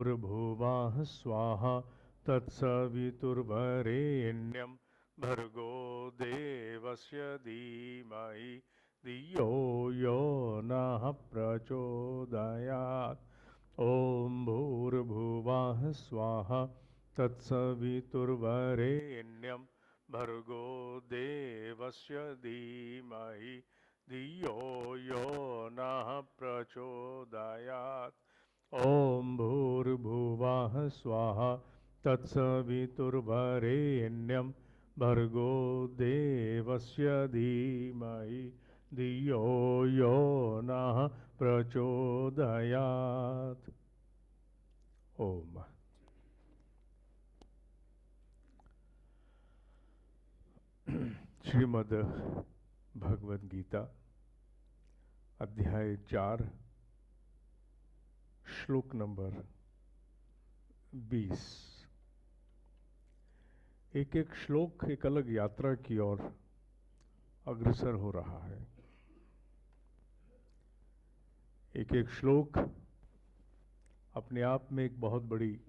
भूर्भुवः स्वाहा तत्सवितुर्वरेण्यं भर्गो देवस्य धीमहि धियो यो नः प्रचोदयात्। ॐ भूर्भुवः स्वाहा तत्सवितुर्वरेण्यं भर्गो देवस्य धीमहि धियो यो नः प्रचोदयात्। ॐ भूर्भुवः स्वाहा तत्सवितुर्वरेण्यं भर्गो देवस्य धीमहि धियो यो नः प्रचोदयात्। ओम। श्रीमद् भगवद गीता अध्याय 4 श्लोक नंबर 20। एक एक श्लोक एक अलग यात्रा की ओर अग्रसर हो रहा है। एक एक श्लोक अपने आप में एक बहुत बड़ी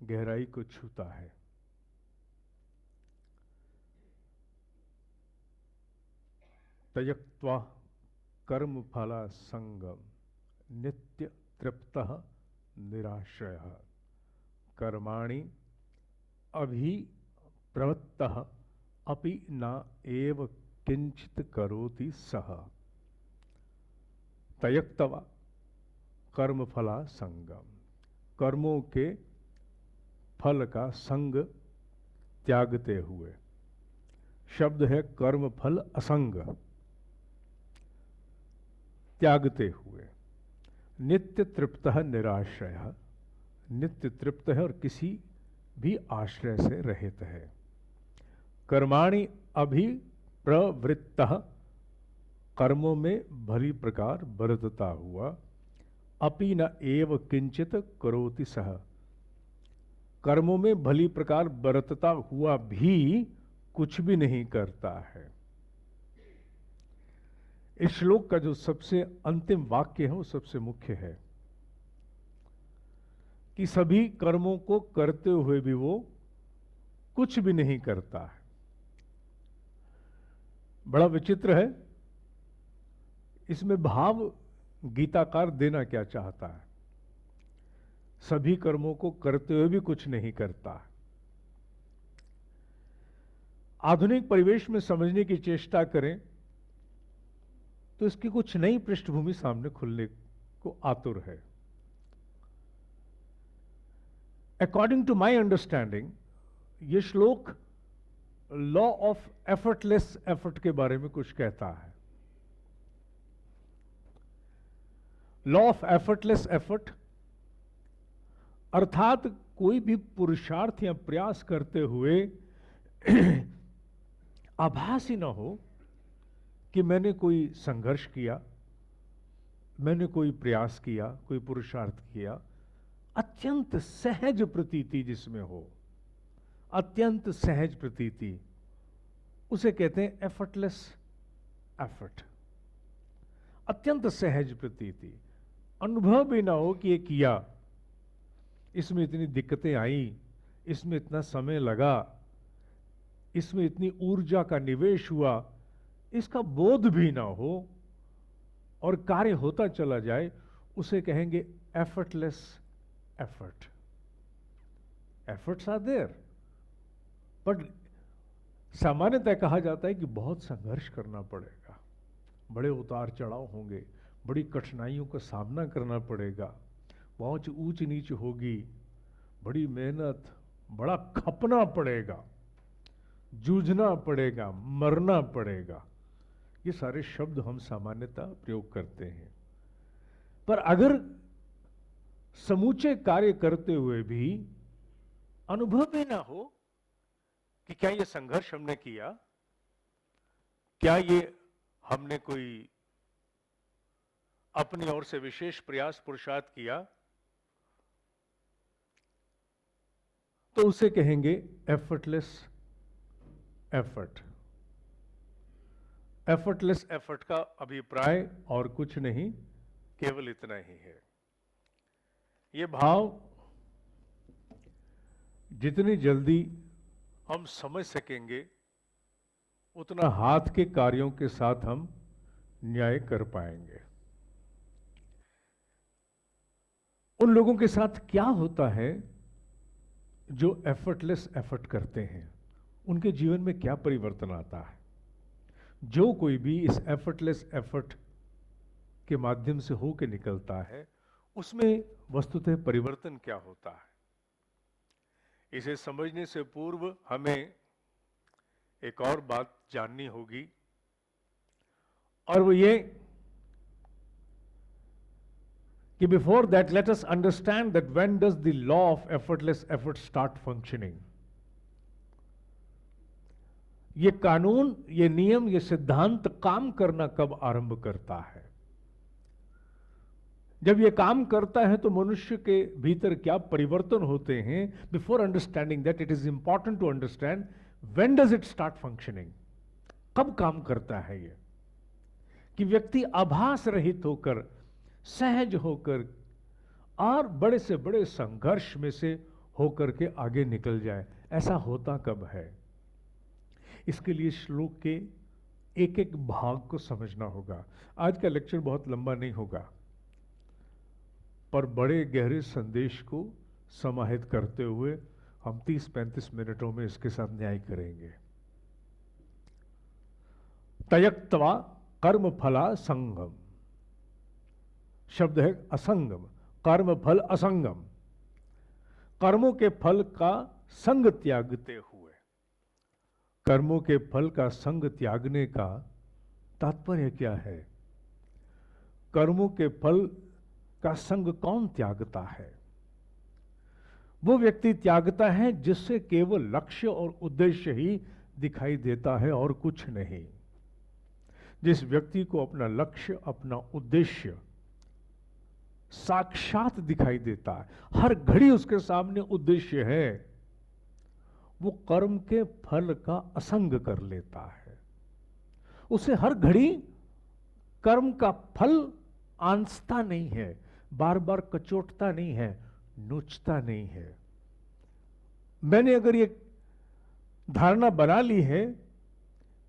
गहराई को छूता है। त्यक्त्वा कर्म फला संगम नित्य तृप्तः निराश्रयः कर्माणि अभिप्रवृत्तः अपि न एव किंचित करोति सः। त्यक्त्वा कर्म फला संगम, कर्मों के फल का संग त्यागते हुए। शब्द है कर्म फल असंग, त्यागते हुए। नित्य तृप्तः निराश्रयः, नित्य तृप्त है और किसी भी आश्रय से रहित है। कर्माणि अभिप्रवृत्तः, कर्मों में भली प्रकार बरतता हुआ। अपि न एव किंचित करोति सः, कर्मों में भली प्रकार बरतता हुआ भी कुछ भी नहीं करता है। इस श्लोक का जो सबसे अंतिम वाक्य है वो सबसे मुख्य है कि सभी कर्मों को करते हुए भी वो कुछ भी नहीं करता है। बड़ा विचित्र है। इसमें भाव गीताकार देना क्या चाहता है? सभी कर्मों को करते हुए भी कुछ नहीं करता है। आधुनिक परिवेश में समझने की चेष्टा करें तो इसकी कुछ नई पृष्ठभूमि सामने खुलने को आतुर है। अकॉर्डिंग टू माई अंडरस्टैंडिंग ये श्लोक लॉ ऑफ एफर्टलेस एफर्ट के बारे में कुछ कहता है। लॉ ऑफ एफर्टलेस एफर्ट अर्थात कोई भी पुरुषार्थ या प्रयास करते हुए आभास ही ना हो कि मैंने कोई संघर्ष किया, मैंने कोई प्रयास किया, कोई पुरुषार्थ किया। अत्यंत सहज प्रतीति जिसमें हो, अत्यंत सहज प्रतीति, उसे कहते हैं एफर्टलेस एफर्ट। अत्यंत सहज प्रतीति, अनुभव भी ना हो कि ये किया, इसमें इतनी दिक्कतें आई, इसमें इतना समय लगा, इसमें इतनी ऊर्जा का निवेश हुआ, इसका बोध भी ना हो और कार्य होता चला जाए, उसे कहेंगे effortless effort. Efforts are there, but सामान्यतः कहा जाता है कि बहुत संघर्ष करना पड़ेगा, बड़े उतार चढ़ाव होंगे, बड़ी कठिनाइयों का सामना करना पड़ेगा, बहुत ऊंच नीच होगी, बड़ी मेहनत, बड़ा खपना पड़ेगा, जूझना पड़ेगा, मरना पड़ेगा। ये सारे शब्द हम सामान्यतः प्रयोग करते हैं। पर अगर समूचे कार्य करते हुए भी अनुभव भी ना हो कि क्या ये संघर्ष हमने किया, क्या ये हमने कोई अपनी ओर से विशेष प्रयास पुरुषार्थ किया, तो उसे कहेंगे एफर्टलेस एफर्ट। एफर्टलेस एफर्ट का अभिप्राय और कुछ नहीं, केवल इतना ही है ये भाव जितनी जल्दी हम समझ सकेंगे उतना हाथ के कार्यों के साथ हम न्याय कर पाएंगे। उन लोगों के साथ क्या होता है जो एफर्टलेस एफर्ट करते हैं, उनके जीवन में क्या परिवर्तन आता है? जो कोई भी इस एफर्टलेस एफर्ट के माध्यम से होकर निकलता है उसमें वस्तुतः परिवर्तन क्या होता है, इसे समझने से पूर्व हमें एक और बात जाननी होगी, और वो ये कि before that let us understand that when does the law of effortless effort start functioning. ये कानून, ये नियम, ये सिद्धांत काम करना कब आरंभ करता है? जब ये काम करता है तो मनुष्य के भीतर क्या परिवर्तन होते हैं? Before understanding that it is important to understand when does it start functioning. कब काम करता है ये कि व्यक्ति आभास रहित होकर, सहज होकर और बड़े से बड़े संघर्ष में से होकर के आगे निकल जाए? ऐसा होता कब है? इसके लिए श्लोक के एक एक भाग को समझना होगा। आज का लेक्चर बहुत लंबा नहीं होगा, पर बड़े गहरे संदेश को समाहित करते हुए हम 30-35 मिनटों में इसके साथ न्याय करेंगे। तयक्त्वा कर्म फला संगम, शब्द है असंगम, कर्म फल असंगम, कर्मों के फल का संग त्यागते हुए। कर्मों के फल का संग त्यागने का तात्पर्य क्या है? कर्मों के फल का संग कौन त्यागता है? वो व्यक्ति त्यागता है जिससे केवल लक्ष्य और उद्देश्य ही दिखाई देता है और कुछ नहीं। जिस व्यक्ति को अपना लक्ष्य, अपना उद्देश्य साक्षात दिखाई देता है, हर घड़ी उसके सामने उद्देश्य है, वो कर्म के फल का असंग कर लेता है। उसे हर घड़ी कर्म का फल आंचता नहीं है, बार बार कचोटता नहीं है, नोचता नहीं है। मैंने अगर ये धारणा बना ली है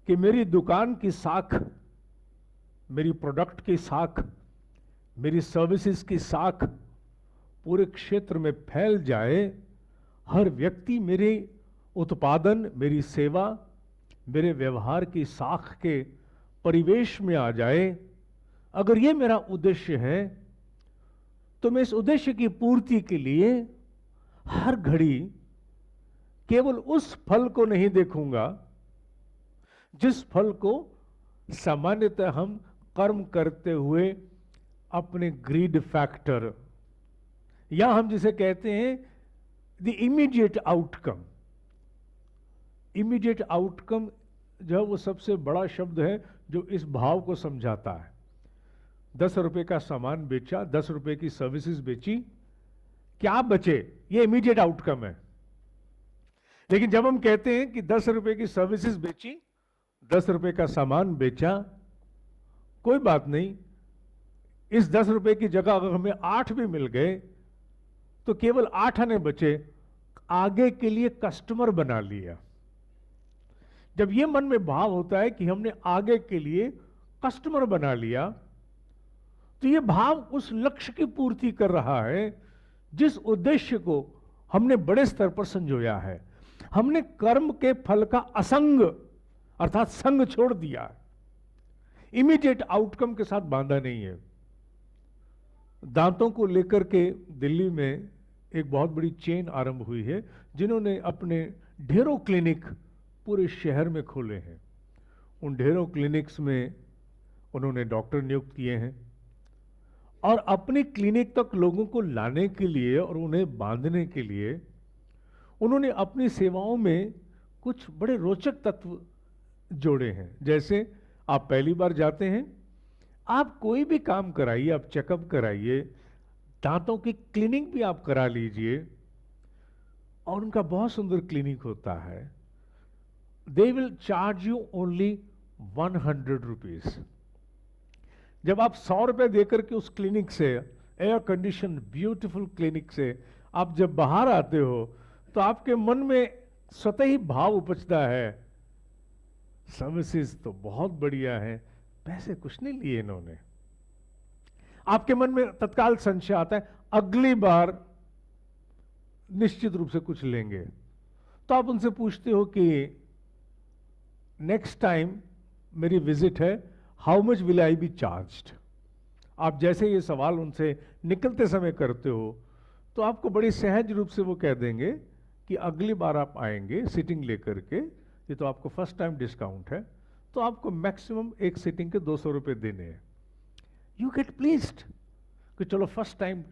कि मेरी दुकान की साख, मेरी प्रोडक्ट की साख, मेरी सर्विसेज की साख पूरे क्षेत्र में फैल जाए, हर व्यक्ति मेरे उत्पादन, मेरी सेवा, मेरे व्यवहार की साख के परिवेश में आ जाए, अगर ये मेरा उद्देश्य है तो मैं इस उद्देश्य की पूर्ति के लिए हर घड़ी केवल उस फल को नहीं देखूंगा जिस फल को सामान्यतः हम कर्म करते हुए अपने ग्रीड फैक्टर, या हम जिसे कहते हैं the immediate outcome. Immediate outcome जो वो सबसे बड़ा शब्द है जो इस भाव को समझाता है। 10 रुपए का सामान बेचा, 10 रुपए की सर्विसेज बेची, क्या बचे? ये इमीडिएट आउटकम है। लेकिन जब हम कहते हैं कि 10 रुपए की सर्विसेज बेची, 10 रुपए का सामान बेचा, कोई बात नहीं, इस 10 रुपए की जगह अगर हमें 8 भी मिल गए तो केवल 8 आने बचे, आगे के लिए कस्टमर बना लिया। जब यह मन में भाव होता है कि हमने आगे के लिए कस्टमर बना लिया, तो यह भाव उस लक्ष्य की पूर्ति कर रहा है जिस उद्देश्य को हमने बड़े स्तर पर संजोया है। हमने कर्म के फल का असंग अर्थात संग छोड़ दिया, इमीडिएट आउटकम के साथ बांधा नहीं है। दांतों को लेकर के दिल्ली में एक बहुत बड़ी चेन आरंभ हुई है, जिन्होंने अपने ढेरों क्लिनिक पूरे शहर में खोले हैं। उन ढेरों क्लिनिक्स में उन्होंने डॉक्टर नियुक्त किए हैं और अपनी क्लिनिक तक लोगों को लाने के लिए और उन्हें बांधने के लिए उन्होंने अपनी सेवाओं में कुछ बड़े रोचक तत्व जोड़े हैं। जैसे आप पहली बार जाते हैं, आप कोई भी काम कराइए, आप चेकअप कराइए, दांतों की क्लीनिंग भी आप करा लीजिए, और उनका बहुत सुंदर क्लिनिक होता है। They will charge you only 100 rupees. जब आप 100 रुपए देकर के उस क्लिनिक से एयर कंडीशन ब्यूटीफुल क्लिनिक से आप जब बाहर आते हो तो आपके मन में स्वतः ही भाव उपजता है, सर्विसेज तो बहुत बढ़िया है, पैसे कुछ नहीं लिए इन्होंने। आपके मन में तत्काल संशय आता है, अगली बार निश्चित रूप से कुछ लेंगे। तो आप उनसे पूछते हो कि नेक्स्ट टाइम मेरी विजिट है, how much will I B charged. आप जैसे ये सवाल उनसे निकलते समय करते हो तो आपको बड़ी सहज रूप से वो कह देंगे कि अगली बार आप आएंगे सिटिंग लेकर के, ये तो आपको फर्स्ट टाइम डिस्काउंट है, तो आपको मैक्सिमम एक सिटिंग के 200 रुपये देने हैं। यू गेट प्लीज्ड कि चलो फर्स्ट टाइम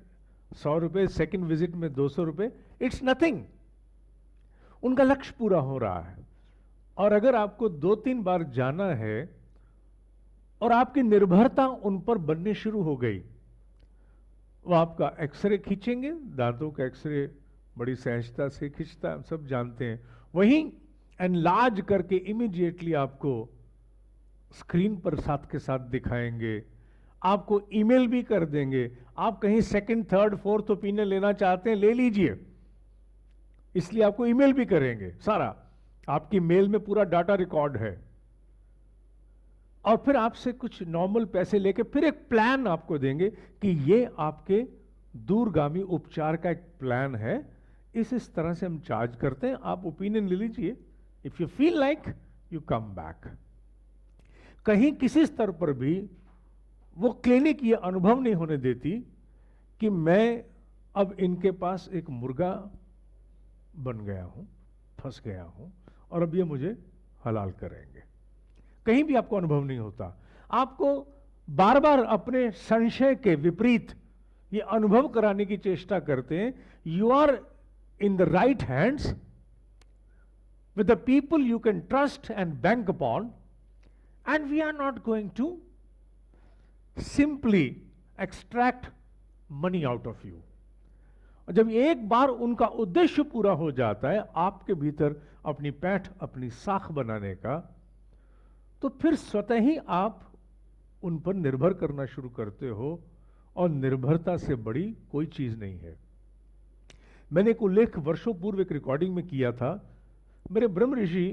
100 रुपये, सेकेंड विजिट में 200 रुपये, इट्स नथिंग। उनका लक्ष्य पूरा हो रहा है। और अगर आपको 2-3 बार जाना है और आपकी निर्भरता उन पर बननी शुरू हो गई, वो आपका एक्सरे खींचेंगे, दांतों का एक्सरे बड़ी सहजता से खींचता है, सब जानते हैं, वहीं एनलार्ज करके इमीडिएटली आपको स्क्रीन पर साथ के साथ दिखाएंगे, आपको ईमेल भी कर देंगे। आप कहीं सेकंड, थर्ड, फोर्थ ओपिनियन लेना चाहते हैं, ले लीजिए, इसलिए आपको ईमेल भी करेंगे, सारा आपकी मेल में पूरा डाटा रिकॉर्ड है। और फिर आपसे कुछ नॉर्मल पैसे लेके फिर एक प्लान आपको देंगे कि ये आपके दूरगामी उपचार का एक प्लान है, इस तरह से हम चार्ज करते हैं, आप ओपिनियन ले लीजिए, if you feel like you come back. कहीं किसी स्तर पर भी वो क्लिनिक ये अनुभव नहीं होने देती कि मैं अब इनके पास एक मुर्गा बन गया हूं, फंस गया हूं और अब ये मुझे हलाल करेंगे। कहीं भी आपको अनुभव नहीं होता। आपको बार बार अपने संशय के विपरीत ये अनुभव कराने की चेष्टा करते हैं, you are in the right hands with the people you can trust and bank upon, and we are not going to simply extract money out of you. जब एक बार उनका उद्देश्य पूरा हो जाता है आपके भीतर अपनी पैठ, अपनी साख बनाने का, तो फिर स्वतः ही आप उन पर निर्भर करना शुरू करते हो, और निर्भरता से बड़ी कोई चीज नहीं है। मैंने एक उल्लेख वर्षों पूर्व एक रिकॉर्डिंग में किया था। मेरे ब्रह्म ऋषि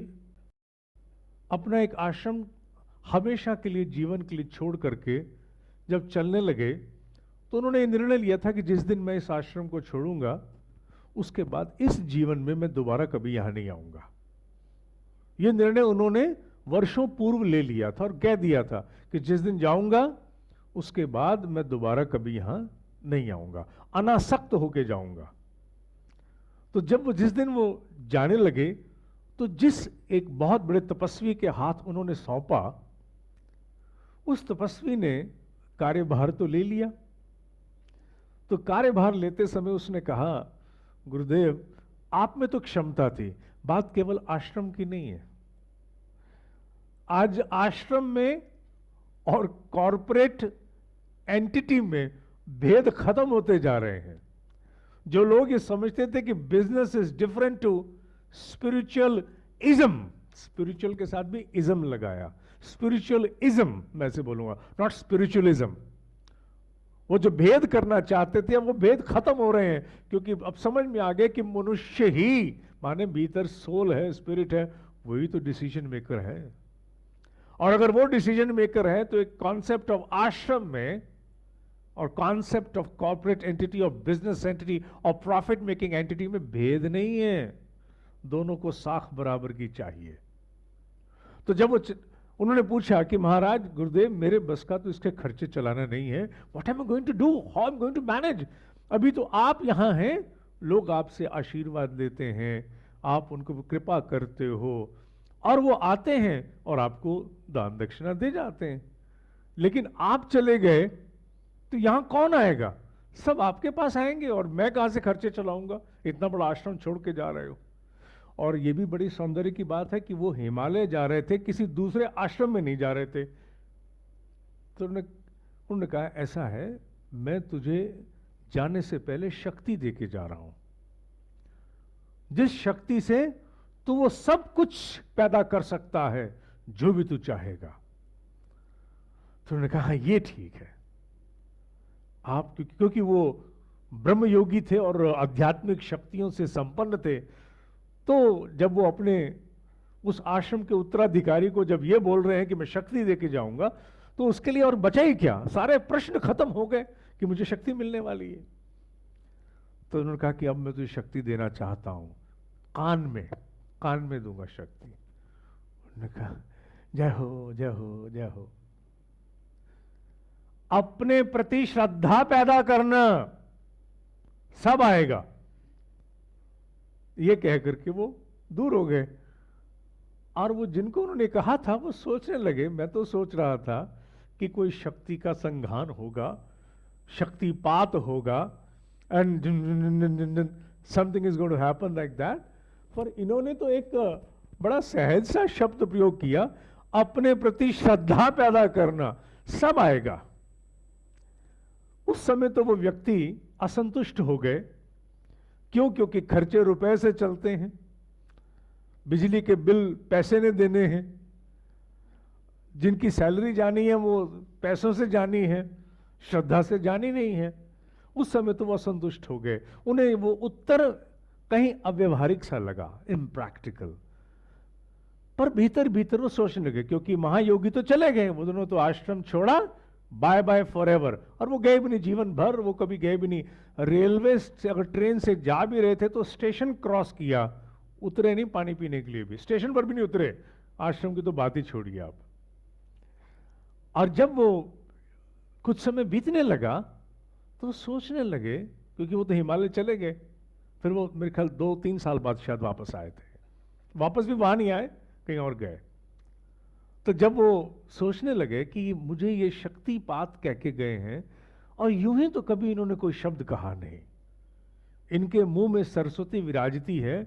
अपना एक आश्रम हमेशा के लिए, जीवन के लिए छोड़ करके जब चलने लगे, तो उन्होंने ये निर्णय लिया था कि जिस दिन मैं इस आश्रम को छोड़ूंगा उसके बाद इस जीवन में मैं दोबारा कभी यहां नहीं आऊंगा। ये निर्णय उन्होंने वर्षों पूर्व ले लिया था और कह दिया था कि जिस दिन जाऊंगा उसके बाद मैं दोबारा कभी यहां नहीं आऊंगा, अनासक्त होके जाऊंगा। तो जब वो जिस दिन वो जाने लगे, तो जिस एक बहुत बड़े तपस्वी के हाथ उन्होंने सौंपा, उस तपस्वी ने कार्यभार तो ले लिया। तो कार्यभार लेते समय उसने कहा, गुरुदेव आप में तो क्षमता थी, बात केवल आश्रम की नहीं है। आज आश्रम में और कॉरपोरेट एंटिटी में भेद खत्म होते जा रहे हैं। जो लोग ये समझते थे कि business is different to spiritualism, spiritual के साथ भी इज्म लगाया, स्पिरिचुअल इज्म मैं से बोलूंगा, नॉट स्पिरिचुअलिज्म। वो जो भेद करना चाहते थे वो भेद खत्म हो रहे हैं, क्योंकि अब समझ में आ गया कि मनुष्य ही, माने भीतर सोल है, स्पिरिट है, वही तो डिसीजन मेकर है। और अगर वो डिसीजन मेकर है तो एक कॉन्सेप्ट ऑफ आश्रम में और concept of corporate entity, of business entity, of profit making entity में भेद नहीं है। दोनों को साख बराबर की चाहिए। तो जब वो उन्होंने पूछा कि महाराज गुरुदेव मेरे बस का तो इसके खर्चे चलाना नहीं है, what am I going to do, how I am going to manage. अभी तो आप यहां हैं, लोग आपसे आशीर्वाद लेते हैं, आप उनको कृपा करते हो और वो आते हैं और आपको दान दक्षिणा दे जाते हैं, लेकिन आप चले गए तो यहां कौन आएगा? सब आपके पास आएंगे और मैं कहां से खर्चे चलाऊंगा? इतना बड़ा आश्रम छोड़ के जा रहे हो। और ये भी बड़ी सौंदर्य की बात है कि वो हिमालय जा रहे थे, किसी दूसरे आश्रम में नहीं जा रहे थे। तो उन्होंने कहा ऐसा है, मैं तुझे जाने से पहले शक्ति दे के जा रहा हूं, जिस शक्ति से तू वो सब कुछ पैदा कर सकता है जो भी तू चाहेगा। तो उन्होंने कहा ये ठीक है, आप क्योंकि वो ब्रह्म योगी थे और आध्यात्मिक शक्तियों से संपन्न थे, तो जब वो अपने उस आश्रम के उत्तराधिकारी को जब ये बोल रहे हैं कि मैं शक्ति देके जाऊंगा, तो उसके लिए और बचा ही क्या, सारे प्रश्न खत्म हो गए कि मुझे शक्ति मिलने वाली है। तो उन्होंने कहा कि अब मैं तुझे शक्ति देना चाहता हूं, कान में दूंगा शक्ति। उन्होंने कहा जय हो जय हो जय हो। अपने प्रति श्रद्धा पैदा करना, सब आएगा, ये कह करके वो दूर हो गए। और वो जिनको उन्होंने कहा था वो सोचने लगे, मैं तो सोच रहा था कि कोई शक्ति का संघान होगा, शक्तिपात होगा, and something is going to happen like that. पर इन्होंने तो एक बड़ा सहज सा शब्द प्रयोग किया, अपने प्रति श्रद्धा पैदा करना, सब आएगा। उस समय तो वो व्यक्ति असंतुष्ट हो गए। क्यों? क्योंकि खर्चे रुपए से चलते हैं, बिजली के बिल पैसे ने देने हैं, जिनकी सैलरी जानी है वो पैसों से जानी है, श्रद्धा से जानी नहीं है। उस समय तो वो असंतुष्ट हो गए, उन्हें वो उत्तर कहीं अव्यवहारिक सा लगा, इम्प्रैक्टिकल। पर भीतर भीतर वो सोचने लगे, क्योंकि महायोगी तो चले गए, वो दोनों तो आश्रम छोड़ा, बाय बाय फॉरएवर। और वो गए भी नहीं जीवन भर, वो कभी गए भी नहीं। रेलवे से अगर ट्रेन से जा भी रहे थे तो स्टेशन क्रॉस किया, उतरे नहीं पानी पीने के लिए भी, स्टेशन पर भी नहीं उतरे। आश्रम की तो बात ही छोड़िए आप। और जब वो कुछ समय बीतने लगा तो सोचने लगे, क्योंकि वो तो हिमालय चले गए, फिर वो मेरे ख्याल 2-3 साल बाद शायद वापस आए थे, वापस भी वहां नहीं आए, कहीं और गए। तो जब वो सोचने लगे कि मुझे ये शक्तिपात कह के गए हैं, और यूं ही तो कभी इन्होंने कोई शब्द कहा नहीं, इनके मुंह में सरस्वती विराजती है,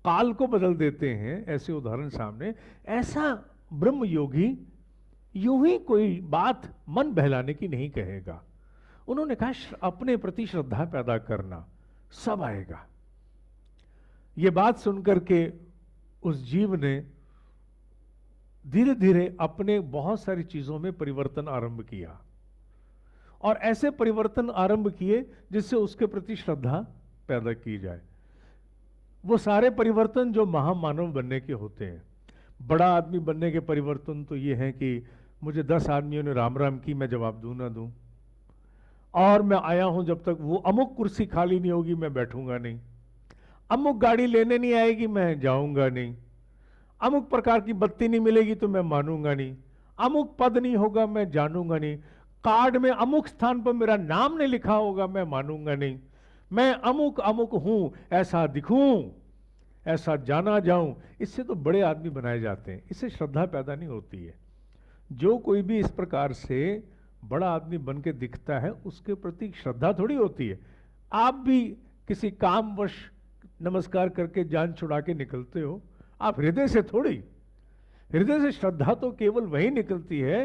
काल को बदल देते हैं, ऐसे उदाहरण सामने। ऐसा ब्रह्म योगी यूं ही कोई बात मन बहलाने की नहीं कहेगा। उन्होंने कहा अपने प्रति श्रद्धा पैदा करना, सब आएगा। ये बात सुनकर के उस जीव ने धीरे धीरे अपने बहुत सारी चीजों में परिवर्तन आरंभ किया, और ऐसे परिवर्तन आरंभ किए जिससे उसके प्रति श्रद्धा पैदा की जाए। वो सारे परिवर्तन जो महामानव बनने के होते हैं, बड़ा आदमी बनने के परिवर्तन तो ये हैं कि मुझे 10 आदमियों ने राम राम की, मैं जवाब दूं ना दूं, और मैं आया हूं, जब तक वो अमुक कुर्सी खाली नहीं होगी मैं बैठूंगा नहीं, अमुक गाड़ी लेने नहीं आएगी मैं जाऊंगा नहीं, अमुक प्रकार की बत्ती नहीं मिलेगी तो मैं मानूंगा नहीं, अमुक पद नहीं होगा मैं जानूंगा नहीं, कार्ड में अमुक स्थान पर मेरा नाम नहीं लिखा होगा मैं मानूंगा नहीं, मैं अमुक अमुक हूं, ऐसा दिखूं, ऐसा जाना जाऊं। इससे तो बड़े आदमी बनाए जाते हैं, इससे श्रद्धा पैदा नहीं होती है। जो कोई भी इस प्रकार से बड़ा आदमी बन के दिखता है, उसके प्रति श्रद्धा थोड़ी होती है। आप भी किसी कामवश नमस्कार करके जान छुड़ा के निकलते हो, आप हृदय से थोड़ी। हृदय से श्रद्धा तो केवल वही निकलती है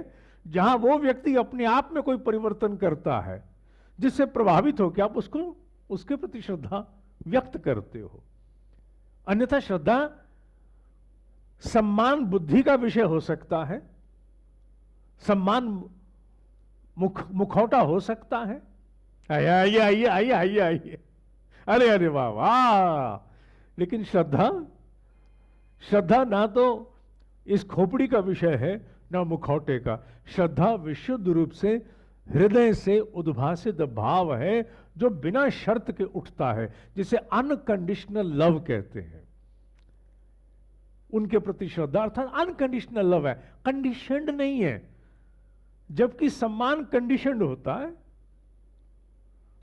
जहां वो व्यक्ति अपने आप में कोई परिवर्तन करता है, जिससे प्रभावित हो कि आप उसको, उसके प्रति श्रद्धा व्यक्त करते हो। अन्यथा श्रद्धा सम्मान बुद्धि का विषय हो सकता है, सम्मान मुखौटा हो सकता है। आइए आइए आइए आइए आइए आइए, अरे अरे वाह वाह। लेकिन श्रद्धा, श्रद्धा ना तो इस खोपड़ी का विषय है ना मुखौटे का। श्रद्धा विशुद्ध रूप से हृदय से उद्भासित भाव है जो बिना शर्त के उठता है, जिसे अनकंडीशनल लव कहते हैं। उनके प्रति श्रद्धा अर्थात अनकंडीशनल लव है, कंडीशनड नहीं है। जबकि सम्मान कंडीशनड होता है,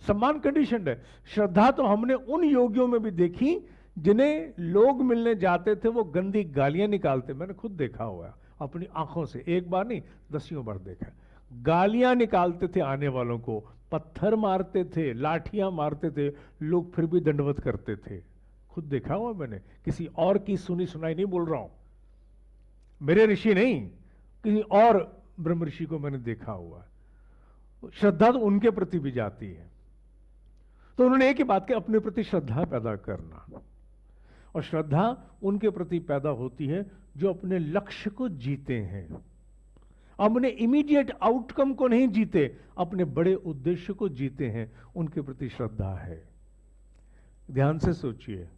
सम्मान कंडीशनड है। श्रद्धा तो हमने उन योगियों में भी देखी जिन्हें लोग मिलने जाते थे वो गंदी गालियां निकालते। मैंने खुद देखा हुआ है अपनी आंखों से, एक बार नहीं 10 बार देखा। गालियां निकालते थे आने वालों को, पत्थर मारते थे, लाठियां मारते थे, लोग फिर भी दंडवत करते थे। खुद देखा हुआ मैंने, किसी और की सुनी सुनाई नहीं बोल रहा हूं, मेरे ऋषि नहीं, किसी और ब्रह्म ऋषि को मैंने देखा हुआ है। श्रद्धा तो उनके प्रति भी जाती है। तो उन्होंने एक ही बात की, अपने प्रति श्रद्धा पैदा करना। और श्रद्धा उनके प्रति पैदा होती है जो अपने लक्ष्य को जीते हैं, अपने इमीडिएट आउटकम को नहीं जीते, अपने बड़े उद्देश्य को जीते हैं, उनके प्रति श्रद्धा है। ध्यान से सोचिए,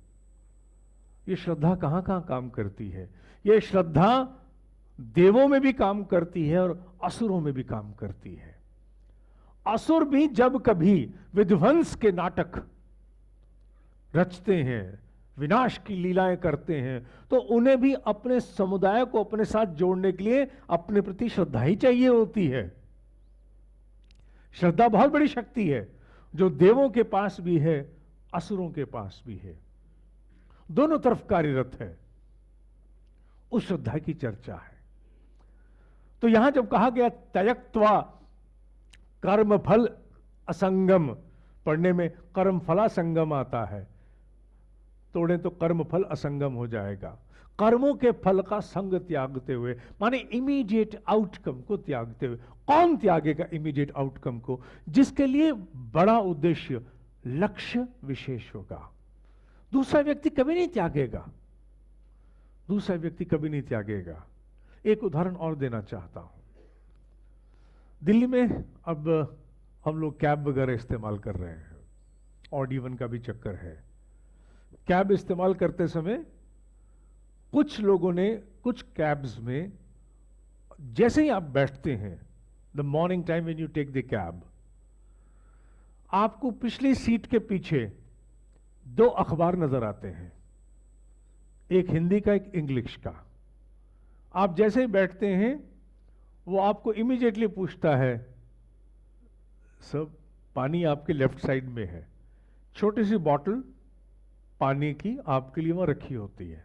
ये श्रद्धा कहां कहां काम करती है। ये श्रद्धा देवों में भी काम करती है और असुरों में भी काम करती है। असुर भी जब कभी विध्वंस के नाटक रचते हैं, विनाश की लीलाएं करते हैं, तो उन्हें भी अपने समुदाय को अपने साथ जोड़ने के लिए अपने प्रति श्रद्धा ही चाहिए होती है। श्रद्धा बहुत बड़ी शक्ति है, जो देवों के पास भी है, असुरों के पास भी है, दोनों तरफ कार्यरत है। उस श्रद्धा की चर्चा है। तो यहां जब कहा गया त्यक्त्वा कर्म फल असंगम, पढ़ने में कर्म फला संगम आता है, तोड़े तो कर्म फल असंगम हो जाएगा। कर्मों के फल का संग त्यागते हुए, माने इमीडिएट आउटकम को त्यागते हुए। कौन त्यागेगा इमीडिएट आउटकम को? जिसके लिए बड़ा उद्देश्य, लक्ष्य विशेष होगा। दूसरा व्यक्ति कभी नहीं त्यागेगा, दूसरा व्यक्ति कभी नहीं त्यागेगा। एक उदाहरण और देना चाहता हूं। दिल्ली में अब हम लोग कैब वगैरह इस्तेमाल कर रहे हैं, ऑड इवन का भी चक्कर है। कैब इस्तेमाल करते समय कुछ लोगों ने कुछ कैब्स में, जैसे ही आप बैठते हैं, the morning time when you take the cab, आपको पिछली सीट के पीछे 2 अखबार नजर आते हैं, एक हिंदी का, एक इंग्लिश का। आप जैसे ही बैठते हैं, वो आपको इमीडिएटली पूछता है, सब पानी आपके लेफ्ट साइड में है। छोटी सी बॉटल पानी की आपके लिए वहां रखी होती है,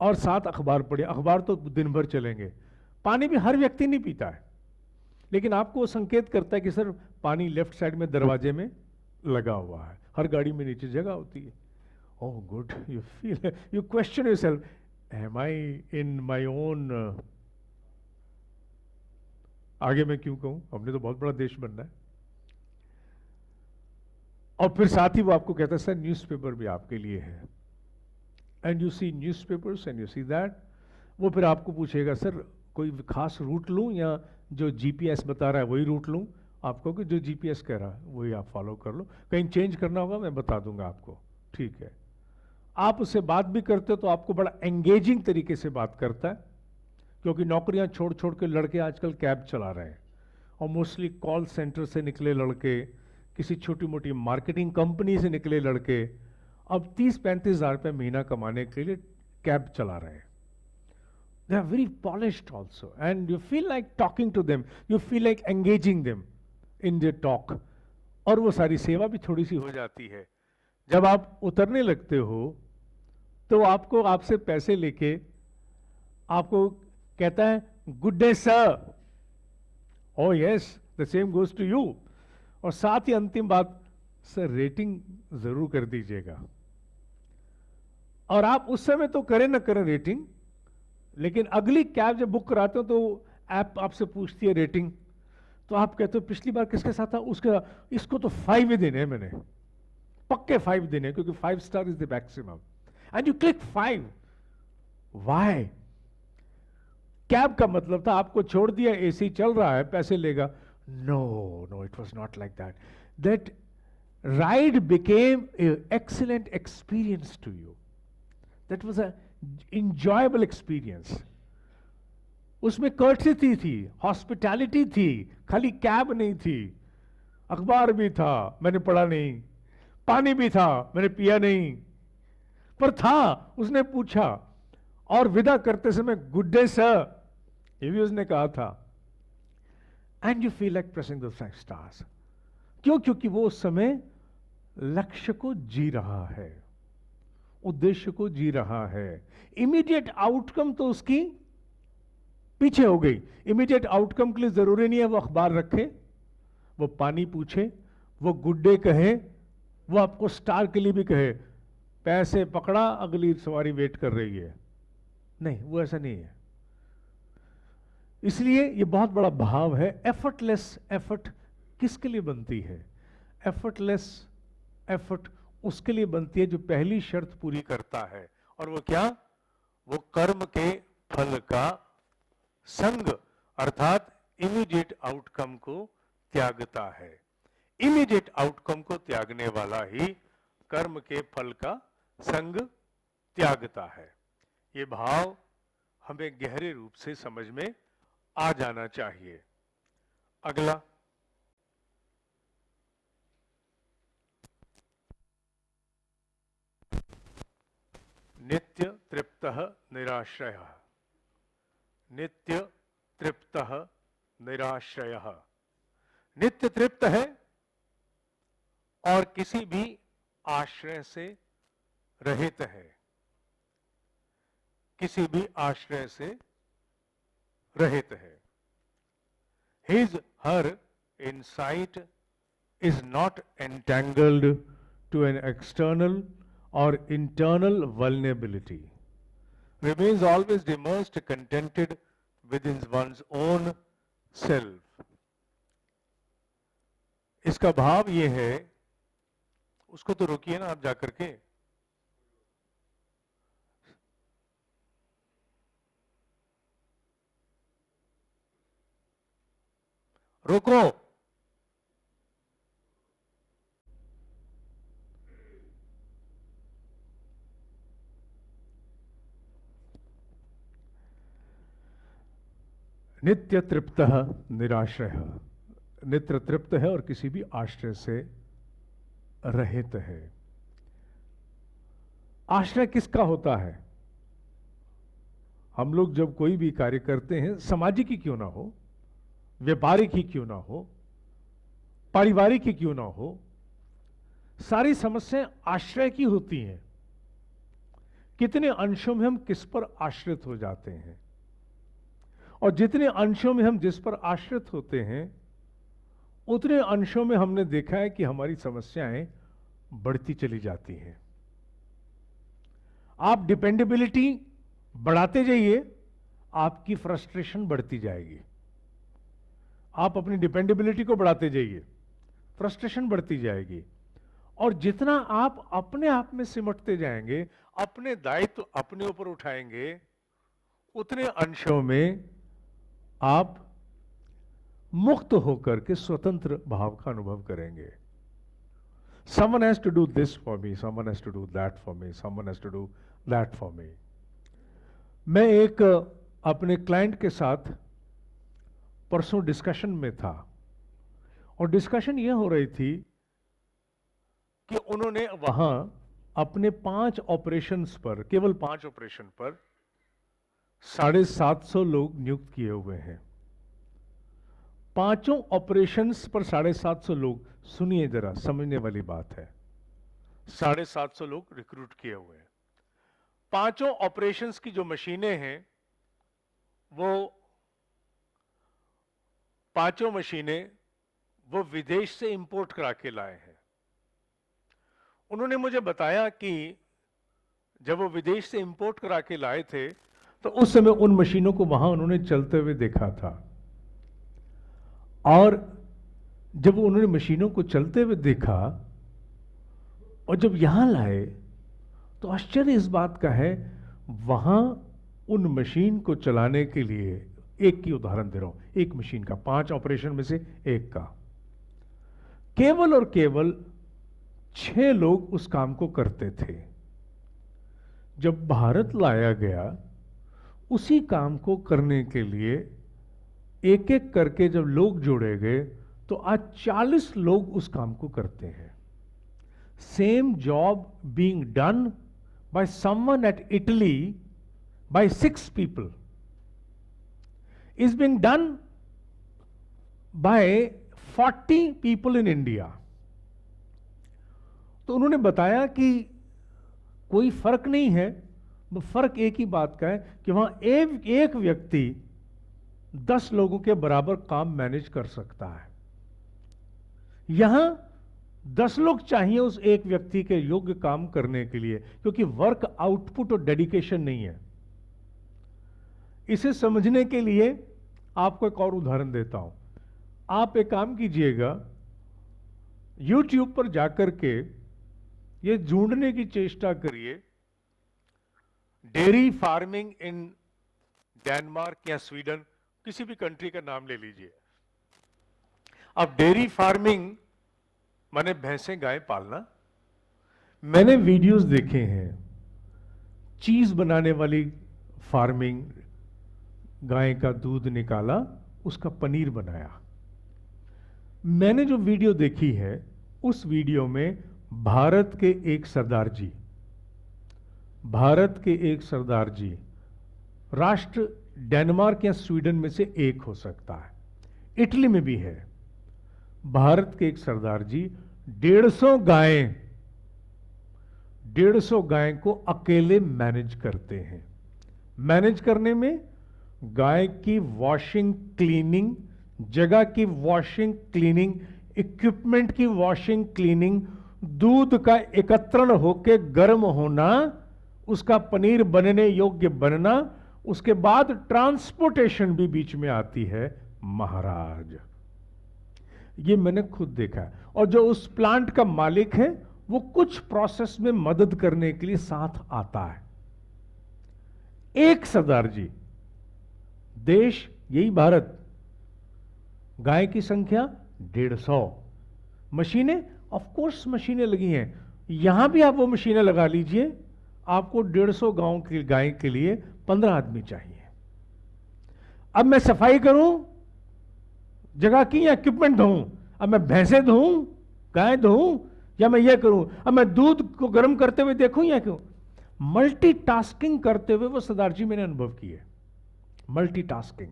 और साथ अखबार पढ़े। अखबार तो दिन भर चलेंगे। पानी भी हर व्यक्ति नहीं पीता है, लेकिन आपको वो संकेत करता है कि सर पानी लेफ्ट साइड में दरवाजे में लगा हुआ है। हर गाड़ी में नीचे जगह होती है। Oh good, you feel, you question yourself, am I in my own, आगे मैं क्यों कहूं, हमने तो बहुत बड़ा देश बनना है। और फिर साथ ही वो आपको कहता है, सर न्यूज़पेपर भी आपके लिए है, and you see newspapers and you see that. वो फिर आपको पूछेगा, सर कोई खास रूट लूं या जो जीपीएस बता रहा है वही रूट लूं? आप कहोगे जो जीपीएस कह रहा है वही आप फॉलो कर लो, कहीं चेंज करना होगा मैं बता दूंगा आपको। ठीक है, आप उससे बात भी करते हो तो आपको बड़ा एंगेजिंग तरीके से बात करता है, क्योंकि नौकरियां छोड़ छोड़ के लड़के आजकल कैब चला रहे हैं, और मोस्टली कॉल सेंटर से निकले लड़के, किसी छोटी मोटी मार्केटिंग कंपनी से निकले लड़के अब 30-35 हज़ार रुपये महीना कमाने के लिए कैब चला रहे हैं। They are very polished also, and you feel like talking to them, you feel like engaging them in their talk, और वो सारी सेवा भी थोड़ी सी हो जाती है। जब आप उतरने लगते हो तो आपको, आपसे पैसे लेके आपको कहता है, good day sir, oh yes the same goes to you, और साथ ही अंतिम बात, सर रेटिंग जरूर कर दीजिएगा। और आप उस समय तो करें ना करें रेटिंग, लेकिन अगली कैब जब बुक कराते हो तो ऐप आपसे पूछती है रेटिंग, तो आप कहते हो पिछली बार किसके साथ था, उसके, इसको तो 5 ही देने हैं मैंने, पक्के 5 देने, क्योंकि 5 star is the maximum, and you click 5। Why? Cab का मतलब था आपको छोड़ दिया, एसी चल रहा है, पैसे लेगा। No no, it was not like that. That ride became excellent experience to you, that was a enjoyable experience। उसमें कर्टसी थी, हॉस्पिटैलिटी थी, खाली कैब नहीं थी, अखबार भी था, मैंने पढ़ा नहीं, पानी भी था, मैंने पिया नहीं, पर था, उसने पूछा, और विदा करते समय गुड डे सर, ये भी उसने कहा था, and you feel like pressing the 5 stars. क्यों? क्योंकि वो उस समय लक्ष्य को जी रहा है, उद्देश्य को जी रहा है। इमीडिएट आउटकम तो उसकी पीछे हो गई। इमीडिएट आउटकम के लिए जरूरी नहीं है वो अखबार रखे, वो पानी पूछे, वो गुड डे कहे, वो आपको स्टार के लिए भी कहे, पैसे पकड़ा अगली सवारी वेट कर रही है। नहीं, वो ऐसा नहीं है। इसलिए ये बहुत बड़ा भाव है। एफर्टलेस एफर्ट किसके लिए बनती है? एफर्टलेस एफर्ट उसके लिए बनती है जो पहली शर्त पूरी करता है, और वो क्या? वो कर्म के फल का संग अर्थात इमीडिएट आउटकम को त्यागता है। इमीडिएट आउटकम को त्यागने वाला ही कर्म के फल का संग त्यागता है। ये भाव हमें गहरे रूप से समझ में आ जाना चाहिए। अगला, नित्य तृप्तः निराश्रयः। नित्य तृप्तः निराश्रयः। नित्य तृप्त है और किसी भी आश्रय से रहित है। किसी भी आश्रय से रहित है। His, her insight is not entangled to an external or internal vulnerability, remains always immersed, contented within one's own self. इसका भाव ये है, उसको तो रोकिए ना आप जाकर के। रोको। नित्य तृप्तः निराश्रयः। नित्य तृप्त है और किसी भी आश्रय से रहित है। आश्रय किसका होता है? हम लोग जब कोई भी कार्य करते हैं, सामाजिक ही क्यों ना हो, व्यापारिक ही क्यों ना हो, पारिवारिक ही क्यों ना हो, सारी समस्याएं आश्रय की होती हैं। कितने अंशों में हम किस पर आश्रित हो जाते हैं, और जितने अंशों में हम जिस पर आश्रित होते हैं, उतने अंशों में हमने देखा है कि हमारी समस्याएं बढ़ती चली जाती हैं। आप डिपेंडेबिलिटी बढ़ाते जाइए, आपकी फ्रस्ट्रेशन बढ़ती जाएगी। आप अपनी डिपेंडेबिलिटी को बढ़ाते जाइए, फ्रस्ट्रेशन बढ़ती जाएगी। और जितना आप अपने आप में सिमटते जाएंगे, अपने दायित्व अपने ऊपर उठाएंगे, उतने अंशों में आप मुक्त होकर के स्वतंत्र भाव का अनुभव करेंगे। Someone has to do this for me, someone has to do that for me, someone has to do that for me. मैं एक अपने क्लाइंट के साथ परसों डिस्कशन में था, और डिस्कशन यह हो रही थी कि उन्होंने वहां अपने 5 ऑपरेशंस पर, केवल 5 ऑपरेशन पर 750 लोग नियुक्त किए हुए हैं। 5 ऑपरेशंस पर 750 लोग। सुनिए जरा, समझने वाली बात है। 750 लोग रिक्रूट किए हुए हैं। 5 ऑपरेशंस की जो मशीनें हैं, वो 5 मशीनें वो विदेश से इंपोर्ट करा के लाए हैं। उन्होंने मुझे बताया कि जब वो विदेश से इंपोर्ट करा के लाए थे, तो उस समय उन मशीनों को वहां उन्होंने चलते हुए देखा था। और जब उन्होंने मशीनों को चलते हुए देखा और जब यहां लाए, तो आश्चर्य इस बात का है, वहां उन मशीन को चलाने के लिए, एक की उदाहरण दे रहा हूं, एक मशीन का 5 ऑपरेशन में से एक का, केवल और केवल 6 लोग उस काम को करते थे। जब भारत लाया गया, उसी काम को करने के लिए एक एक करके जब लोग जोड़े गए, तो आज 40 लोग उस काम को करते हैं। Same job being done by someone at Italy by 6 people is being done by 40 people in India. तो उन्होंने बताया कि कोई फर्क नहीं है, फर्क एक ही बात का है कि वहां एक व्यक्ति 10 लोगों के बराबर काम मैनेज कर सकता है। यहां 10 लोग चाहिए उस एक व्यक्ति के योग्य काम करने के लिए, क्योंकि वर्क आउटपुट और डेडिकेशन नहीं है। इसे समझने के लिए आपको एक और उदाहरण देता हूं। आप एक काम कीजिएगा, YouTube पर जाकर के ये ढूंढने की चेष्टा करिए, डेयरी फार्मिंग इन डेनमार्क या स्वीडन किसी भी कंट्री का नाम ले लीजिए। अब डेयरी फार्मिंग माने भैंसें गाय पालना, मैंने वीडियोस देखे हैं, चीज बनाने वाली फार्मिंग, गाय का दूध निकाला, उसका पनीर बनाया। मैंने जो वीडियो देखी है, उस वीडियो में भारत के एक सरदार जी, राष्ट्र डेनमार्क या स्वीडन में से एक हो सकता है, इटली में भी है, भारत के एक सरदार जी 150 गाय को अकेले मैनेज करते हैं। मैनेज करने में गाय की वॉशिंग क्लीनिंग, जगह की वॉशिंग क्लीनिंग, इक्विपमेंट की वॉशिंग क्लीनिंग, दूध का एकत्रण होके गर्म होना, उसका पनीर बनने योग्य बनना, उसके बाद ट्रांसपोर्टेशन भी बीच में आती है महाराज। ये मैंने खुद देखा है। और जो उस प्लांट का मालिक है वो कुछ प्रोसेस में मदद करने के लिए साथ आता है। एक सरदार जी, देश यही भारत, गाय की संख्या 150, मशीनें, ऑफ कोर्स मशीनें लगी हैं, यहां भी आप वो मशीनें लगा लीजिए, आपको 150 गांव की गाय के लिए 15 आदमी चाहिए। अब मैं सफाई करूं जगह की या इक्विपमेंट धोऊं, अब मैं भैंसे धोऊं, गाय धोऊं, या मैं ये करूं, अब मैं दूध को गर्म करते हुए देखूं या क्यों, मल्टीटास्किंग करते हुए वो सरदार जी मैंने अनुभव किए। मल्टीटास्किंग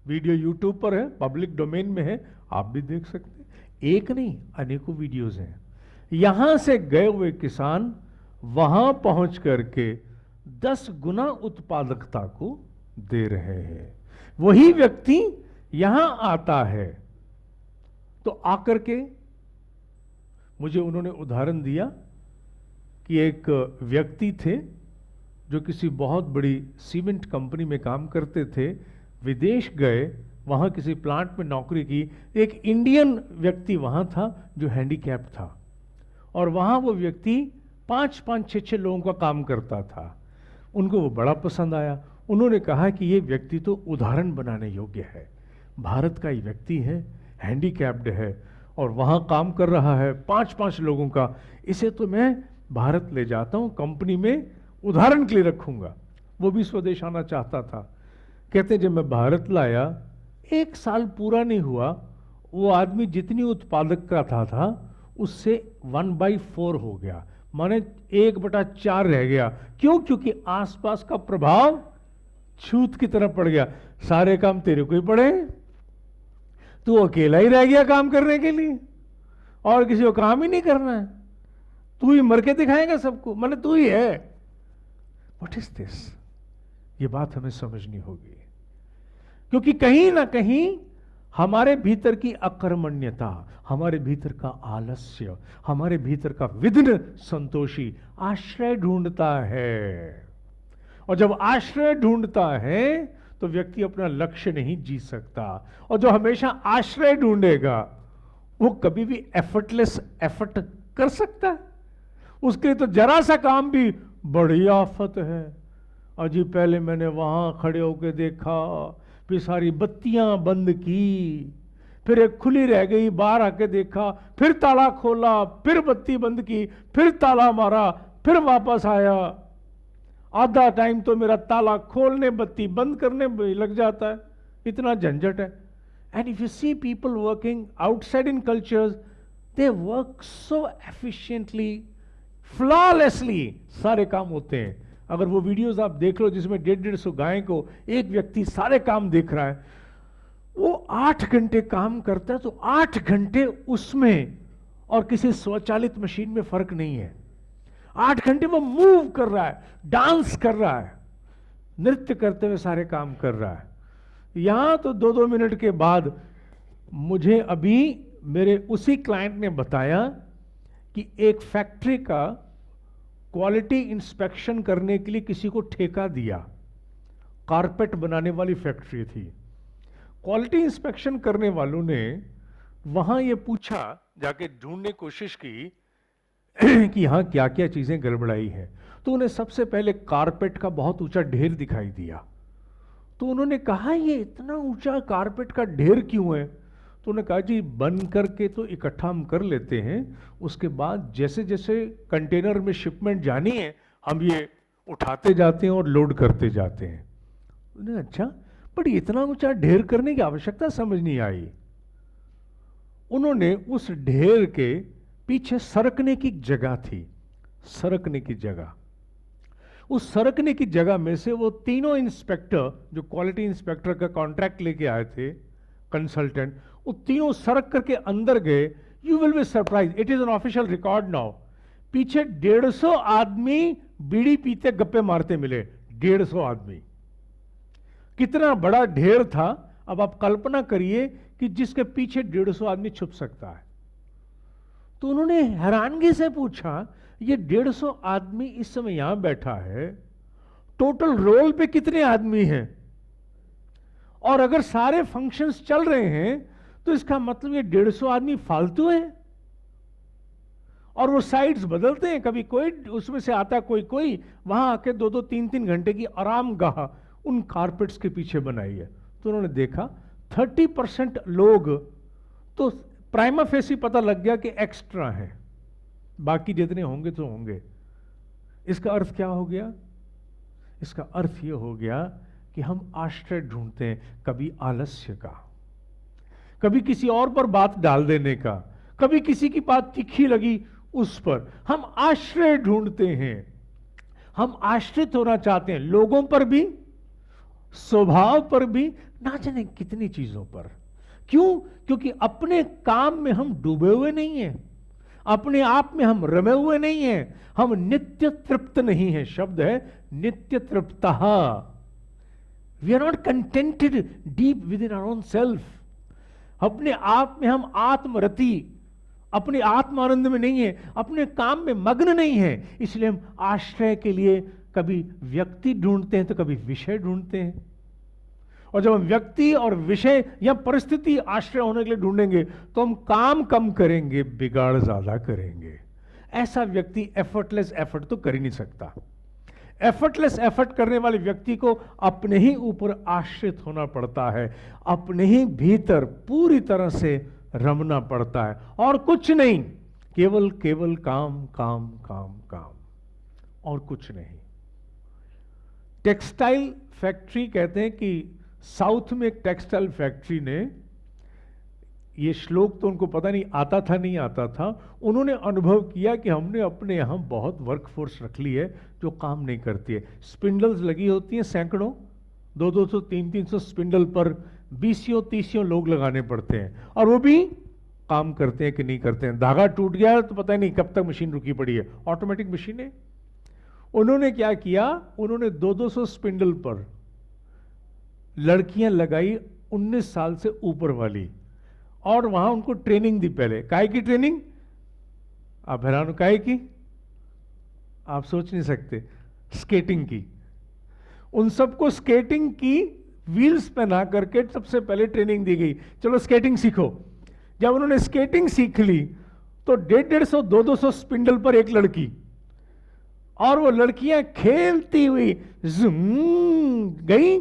वीडियो यूट्यूब पर है, पब्लिक डोमेन में है, आप भी देख सकते हैं। एक नहीं, अनेकों वीडियोस हैं। यहां से गए हुए किसान वहां पहुंच करके 10 गुना उत्पादकता को दे रहे हैं। वही व्यक्ति यहां आता है, तो आकर के मुझे उन्होंने उदाहरण दिया कि एक व्यक्ति थे जो किसी बहुत बड़ी सीमेंट कंपनी में काम करते थे, विदेश गए, वहां किसी प्लांट में नौकरी की, एक इंडियन व्यक्ति वहां था जो हैंडीकैप था, और वहां वो व्यक्ति 5-5, 6-6 लोगों का काम करता था। उनको वो बड़ा पसंद आया। उन्होंने कहा कि ये व्यक्ति तो उदाहरण बनाने योग्य है, भारत का ही व्यक्ति है, हैंडीकैप्ड है और वहां काम कर रहा है 5-5 लोगों का, इसे तो मैं भारत ले जाता हूं, कंपनी में उदाहरण के लिए रखूंगा। वो भी स्वदेश आना चाहता था। कहते जब मैं भारत लाया, 1 साल पूरा नहीं हुआ, वो आदमी जितनी उत्पादकता था उससे 1/4 हो गया, माने 1/4 रह गया। क्यों? क्योंकि आसपास का प्रभाव छूत की तरफ पड़ गया। सारे काम तेरे को ही पड़े, तू अकेला ही रह गया काम करने के लिए, और किसी को काम ही नहीं करना है, तू ही मर के दिखाएगा सबको, माने तू ही है। What is this? ये बात हमें समझनी होगी, क्योंकि कहीं ना कहीं हमारे भीतर की अकर्मण्यता, हमारे भीतर का आलस्य, हमारे भीतर का विघ्न संतोषी आश्रय ढूंढता है, और जब आश्रय ढूंढता है तो व्यक्ति अपना लक्ष्य नहीं जी सकता। और जो हमेशा आश्रय ढूंढेगा वो कभी भी एफर्ट कर सकता है? उसके लिए तो जरा सा काम भी बड़ी आफत है। अजी पहले मैंने वहां खड़े होकर देखा, फिर सारी बत्तियां बंद की, फिर एक खुली रह गई, बाहर आके देखा, फिर ताला खोला, फिर बत्ती बंद की, फिर ताला मारा, फिर वापस आया। आधा टाइम तो मेरा ताला खोलने बत्ती बंद करने में लग जाता है, इतना झंझट है। And if you see people working outside in cultures, they work so efficiently, flawlessly, सारे काम होते हैं। अगर वो वीडियोस आप देख लो जिसमें 150 गाय को एक व्यक्ति सारे काम देख रहा है, वो 8 घंटे काम करता है, तो 8 घंटे उसमें और किसी स्वचालित मशीन में फर्क नहीं है। 8 घंटे वो मूव कर रहा है, डांस कर रहा है, नृत्य करते हुए सारे काम कर रहा है। यहां तो 2-2 मिनट के बाद मुझे अभी मेरे उसी क्लाइंट ने बताया कि एक फैक्ट्री का क्वालिटी इंस्पेक्शन करने के लिए किसी को ठेका दिया, कारपेट बनाने वाली फैक्ट्री थी। क्वालिटी इंस्पेक्शन करने वालों ने वहां ये पूछा, जाके ढूंढने कोशिश की कि यहां क्या क्या चीजें गड़बड़ाई है, तो उन्हें सबसे पहले कारपेट का बहुत ऊंचा ढेर दिखाई दिया। तो उन्होंने कहा ये इतना ऊंचा कारपेट का ढेर क्यों है? तो उन्होंने कहा जी बन करके तो इकट्ठा हम कर लेते हैं, उसके बाद जैसे जैसे कंटेनर में शिपमेंट जानी है हम ये उठाते जाते हैं और लोड करते जाते हैं। उन्होंने अच्छा, पर इतना ऊंचा ढेर करने की आवश्यकता समझ नहीं आई। उन्होंने उस ढेर के पीछे सरकने की जगह थी, सरकने की जगह, उस सरकने की जगह में से वो तीनों इंस्पेक्टर जो क्वालिटी इंस्पेक्टर का कॉन्ट्रैक्ट लेके आए थे, कंसल्टेंट, वो तीनों सरक करके अंदर गए। You will be surprise, it is an official record now, पीछे 150 आदमी बीड़ी पीते गप्पे मारते मिले। 150 आदमी, कितना बड़ा ढेर था। अब आप कल्पना करिए कि जिसके पीछे 150 आदमी छुप सकता है। तो उन्होंने हैरानगी से पूछा, ये 150 आदमी इस समय यहां बैठा है, टोटल रोल पे कितने आदमी हैं? और अगर सारे फंक्शंस चल रहे हैं तो इसका मतलब ये 150 आदमी फालतू है। और वो साइड्स बदलते हैं, कभी कोई उसमें से आता, कोई कोई वहां आके 2-2 3-3 घंटे की आराम गाह उन कारपेट्स के पीछे बनाई है। तो उन्होंने देखा 30% लोग तो प्राइमा फेसी पता लग गया कि एक्स्ट्रा है, बाकी जितने होंगे तो होंगे। इसका अर्थ क्या हो गया? इसका अर्थ यह हो गया कि हम आश्रय ढूंढते हैं, कभी आलस्य का, कभी किसी और पर बात डाल देने का, कभी किसी की बात तीखी लगी उस पर हम आश्रय ढूंढते हैं। हम आश्रित होना चाहते हैं, लोगों पर भी, स्वभाव पर भी, ना जाने कितनी चीजों पर। क्यों? क्योंकि अपने काम में हम डूबे हुए नहीं हैं, अपने आप में हम रमे हुए नहीं हैं, हम नित्य तृप्त नहीं हैं। शब्द है नित्य तृप्तः। We are not contented deep within our own self. अपने आप में हम आत्मरति, अपने आत्मानंद में नहीं है, अपने काम में मग्न नहीं है। इसलिए हम आश्रय के लिए कभी व्यक्ति ढूंढते हैं तो कभी विषय ढूंढते हैं। और जब हम व्यक्ति और विषय या परिस्थिति आश्रय होने के लिए ढूंढेंगे तो हम काम कम करेंगे, बिगाड़ ज्यादा करेंगे। ऐसा व्यक्ति एफर्टलेस एफर्ट तो कर ही नहीं सकता। एफर्टलेस एफर्ट करने वाले व्यक्ति को अपने ही ऊपर आश्रित होना पड़ता है, अपने ही भीतर पूरी तरह से रमना पड़ता है, और कुछ नहीं, केवल केवल काम काम काम काम, और कुछ नहीं। टेक्सटाइल फैक्ट्री कहते हैं कि साउथ में एक टेक्सटाइल फैक्ट्री ने, ये श्लोक तो उनको पता नहीं आता था नहीं आता था, उन्होंने अनुभव किया कि हमने अपने यहां बहुत वर्कफोर्स रख ली है जो काम नहीं करती है। स्पिंडल्स लगी होती हैं सैकड़ों, 200-200 300-300 स्पिंडल पर 20-30 लोग लगाने पड़ते हैं, और वो भी काम करते हैं कि नहीं करते हैं। धागा टूट गया तो पता नहीं कब तक मशीन रुकी पड़ी है, ऑटोमेटिक मशीन है। उन्होंने क्या किया, उन्होंने 200-200 स्पिंडल पर लड़कियां लगाई 19 साल से ऊपर वाली, और वहां उनको ट्रेनिंग दी। पहले काय की ट्रेनिंग? आप हैरान हो, काय की? आप सोच नहीं सकते, स्केटिंग की। उन सबको स्केटिंग की व्हील्स पहना करके सबसे पहले ट्रेनिंग दी गई, चलो स्केटिंग सीखो। जब उन्होंने स्केटिंग सीख ली तो 150-150 200 स्पिंडल पर एक लड़की, और वो लड़कियां खेलती हुई जूम गई,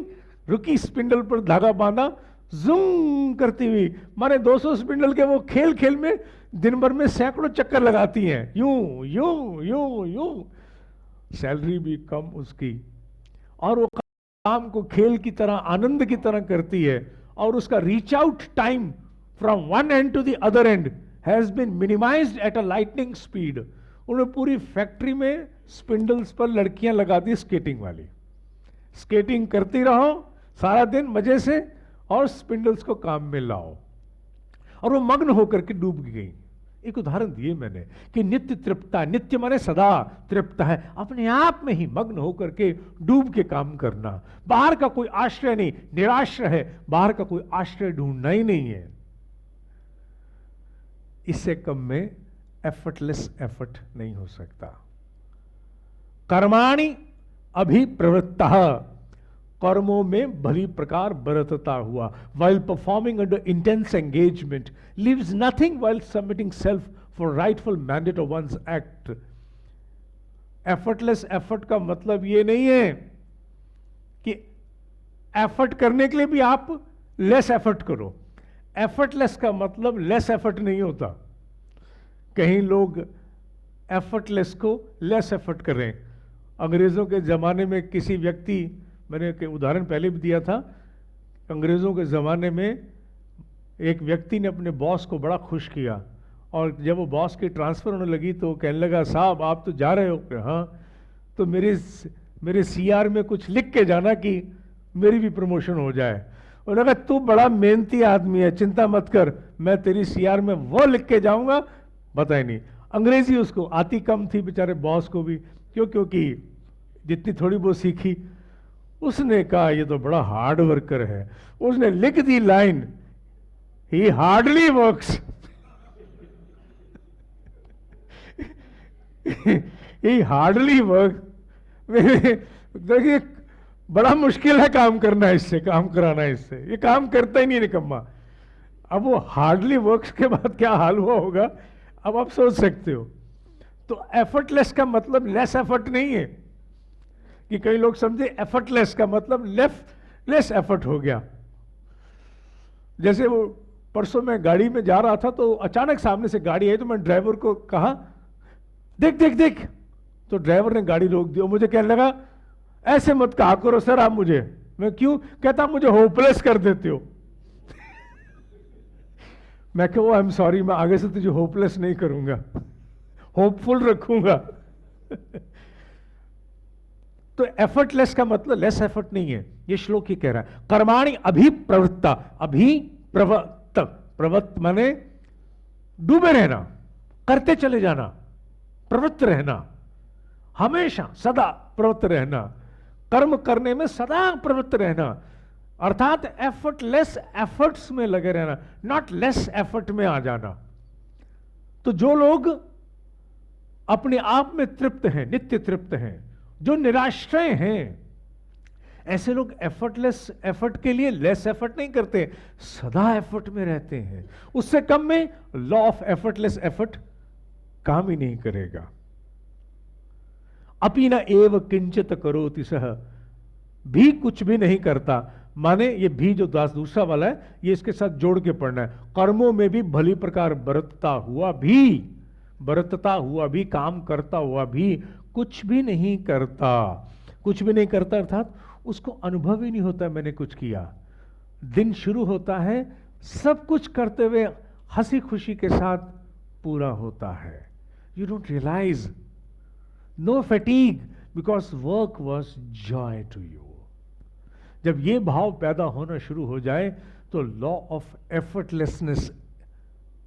रुकी, स्पिंडल पर धागा बांधा, जूम करती हुई, माने 200 स्पिंडल के वो खेल खेल में दिन भर में सैकड़ों चक्कर लगाती हैं, यूं यूं यूं यूं। सैलरी भी कम उसकी, और वो काम को खेल की तरह, आनंद की तरह करती है, और उसका reach out time from one end to the other end has been minimised at a lightning speed. उन्होंने पूरी फैक्ट्री में स्पिंडल्स पर लड़कियां लगा दी स्केटिंग वाली, स्केटिंग करती रहो सारा दिन मजे से, और स्पिंडल्स को काम में लाओ, और वो मग्न होकर के डूब गई। एक उदाहरण दिए मैंने कि नित्य तृप्ता, नित्य माने सदा तृप्त है, अपने आप में ही मग्न होकर के डूब के काम करना, बाहर का कोई आश्रय नहीं, निराश्रय है, बाहर का कोई आश्रय ढूंढना ही नहीं है। इससे कम में एफर्टलेस एफर्ट नहीं हो सकता। कर्माणि अभिप्रवृत्तः, कर्मों में भली प्रकार बरतता हुआ, while performing under intense engagement, leaves nothing while submitting self for rightful mandate of one's act. Effortless effort का मतलब ये नहीं है कि एफर्ट करने के लिए भी आप लेस एफर्ट करो। एफर्टलेस का मतलब लेस एफर्ट नहीं होता। कहीं लोग एफर्टलेस को लेस एफर्ट करें। अंग्रेज़ों के ज़माने में किसी व्यक्ति, मैंने एक उदाहरण पहले भी दिया था, अंग्रेज़ों के ज़माने में एक व्यक्ति ने अपने बॉस को बड़ा खुश किया, और जब वो बॉस की ट्रांसफ़र होने लगी तो कहने लगा, साहब आप तो जा रहे हो? हाँ, तो मेरे सीआर में कुछ लिख के जाना कि मेरी भी प्रमोशन हो जाए। उन्होंने कहा, तू बड़ा मेहनती आदमी है, चिंता मत कर, मैं तेरी सीआर में वो लिख के जाऊंगा। पता ही नहीं, अंग्रेजी उसको आती कम थी बेचारे बॉस को भी, क्योंकि जितनी थोड़ी बहुत सीखी। उसने कहा ये तो बड़ा हार्ड वर्कर है। उसने लिख दी line, he hardly works. He hardly work. देखिए बड़ा मुश्किल है काम करना इससे, काम कराना इससे, ये काम करता ही नहीं निकम्मा। अब वो हार्डली वर्क्स के बाद क्या हाल हुआ होगा, अब आप सोच सकते हो। तो एफर्टलेस का मतलब लेस एफर्ट नहीं है कि कई लोग समझे एफर्टलेस का मतलब लेस एफर्ट हो गया। जैसे वो परसों मैं गाड़ी में जा रहा था तो अचानक सामने से गाड़ी आई, तो मैं ड्राइवर को कहा, देख देख देख। तो ड्राइवर ने गाड़ी रोक दी और मुझे कहने लगा, ऐसे मत कहा करो सर आप मुझे। मैं क्यों? कहता मुझे होपलेस कर देते हो। मैं कहा, आई एम सॉरी, मैं आगे से तुझे होपलेस नहीं करूंगा, होपफुल रखूंगा। तो एफर्टलेस का मतलब लेस एफर्ट नहीं है। ये श्लोक ही कह रहा है, कर्माणि अभिप्रवृत्ता। प्रवृत्त माने डूबे रहना, करते चले जाना, प्रवृत्त रहना, हमेशा सदा प्रवृत्त रहना, कर्म करने में सदा प्रवृत्त रहना, अर्थात एफर्टलेस एफर्ट्स में लगे रहना, नॉट लेस एफर्ट में आ जाना। तो जो लोग अपने आप में तृप्त हैं, नित्य तृप्त हैं, जो निराश्रय हैं, ऐसे लोग एफर्टलेस एफर्ट के लिए लेस एफर्ट नहीं करते, सदा एफर्ट में रहते हैं। उससे कम में लॉ ऑफ एफर्टलेस एफर्ट काम ही नहीं करेगा। अपि न एव किंचित करोति सह, भी कुछ भी नहीं करता। माने ये भी जो दूसरा वाला है, ये इसके साथ जोड़ के पढ़ना है। कर्मों में भी भली प्रकार बरतता हुआ भी, काम करता हुआ भी कुछ भी नहीं करता। कुछ भी नहीं करता अर्थात उसको अनुभव ही नहीं होता मैंने कुछ किया। दिन शुरू होता है, सब कुछ करते हुए हंसी खुशी के साथ पूरा होता है। You don't realise, no fatigue, because work was joy to you. जब ये भाव पैदा होना शुरू हो जाए तो लॉ ऑफ एफर्टलेसनेस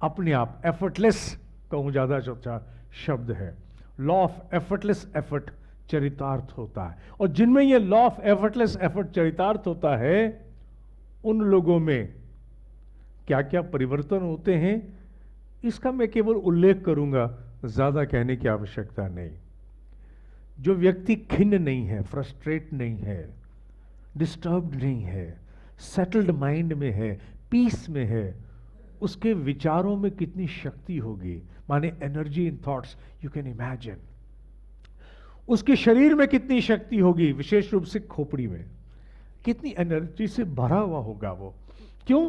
अपने आप, एफर्टलेस कहूं ज्यादा अच्छा शब्द है, लॉ ऑफ एफर्टलेस एफर्ट चरितार्थ होता है। और जिनमें ये लॉ ऑफ एफर्टलेस एफर्ट चरितार्थ होता है, उन लोगों में क्या क्या परिवर्तन होते हैं, इसका मैं केवल उल्लेख करूंगा, ज्यादा कहने की आवश्यकता नहीं। जो व्यक्ति खिन्न नहीं है, फ्रस्ट्रेट नहीं है, डिस्टर्ब्ड नहीं है, सेटल्ड माइंड में है, पीस में है, उसके विचारों में कितनी शक्ति होगी, माने energy in thoughts, you can imagine. उसके शरीर में कितनी शक्ति होगी, विशेष रूप से खोपड़ी में कितनी एनर्जी से भरा हुआ होगा वो। क्यों?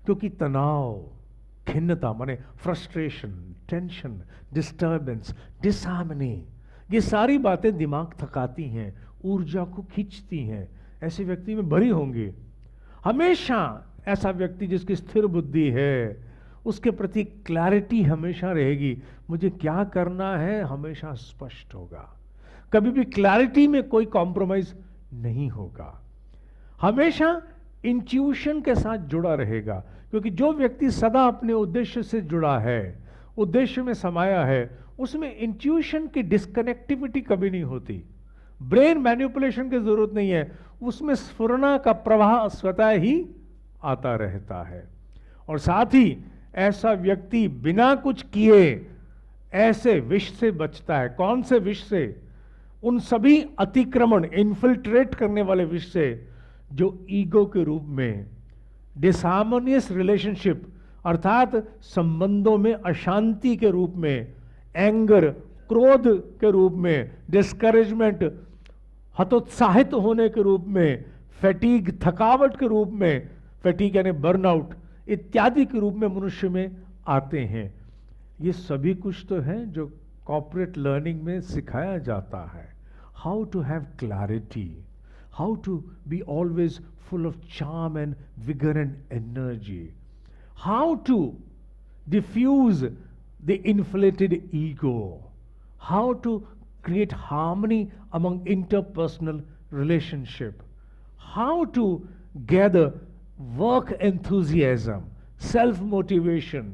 क्योंकि तनाव, खिन्नता माने फ्रस्ट्रेशन, टेंशन, डिस्टर्बेंस, डिसहार्मनी, ये सारी बातें दिमाग थकाती हैं, ऊर्जा को खींचती हैं, ऐसे व्यक्ति में भरी होंगी। हमेशा ऐसा व्यक्ति जिसकी स्थिर बुद्धि है, उसके प्रति क्लैरिटी हमेशा रहेगी, मुझे क्या करना है हमेशा स्पष्ट होगा, कभी भी क्लैरिटी में कोई कॉम्प्रोमाइज नहीं होगा, हमेशा इंट्यूशन के साथ जुड़ा रहेगा। क्योंकि जो व्यक्ति सदा अपने उद्देश्य से जुड़ा है, उद्देश्य में समाया है, उसमें इंट्यूशन की डिस्कनेक्टिविटी कभी नहीं होती, ब्रेन मैनिपुलेशन की जरूरत नहीं है, उसमें स्फुरना का प्रवाह स्वतः ही आता रहता है। और साथ ही ऐसा व्यक्ति बिना कुछ किए ऐसे विष से बचता है। कौन से विष से? उन सभी अतिक्रमण, इन्फिल्ट्रेट करने वाले विष से जो ईगो के रूप में, डिसहार्मोनियस रिलेशनशिप अर्थात संबंधों में अशांति के रूप में, एंगर, क्रोध के रूप में, डिस्करेजमेंट, हतोत्साहित होने के रूप में, फैटीग थकावट के रूप में, फैटीग यानी बर्नआउट इत्यादि के रूप में मनुष्य में आते हैं। ये सभी कुछ तो है जो कॉर्पोरेट लर्निंग में सिखाया जाता है। How to have clarity, how to be always full of charm and vigor and energy, how to diffuse the inflated ego, how to create harmony among interpersonal relationship, how to gather work enthusiasm, self motivation,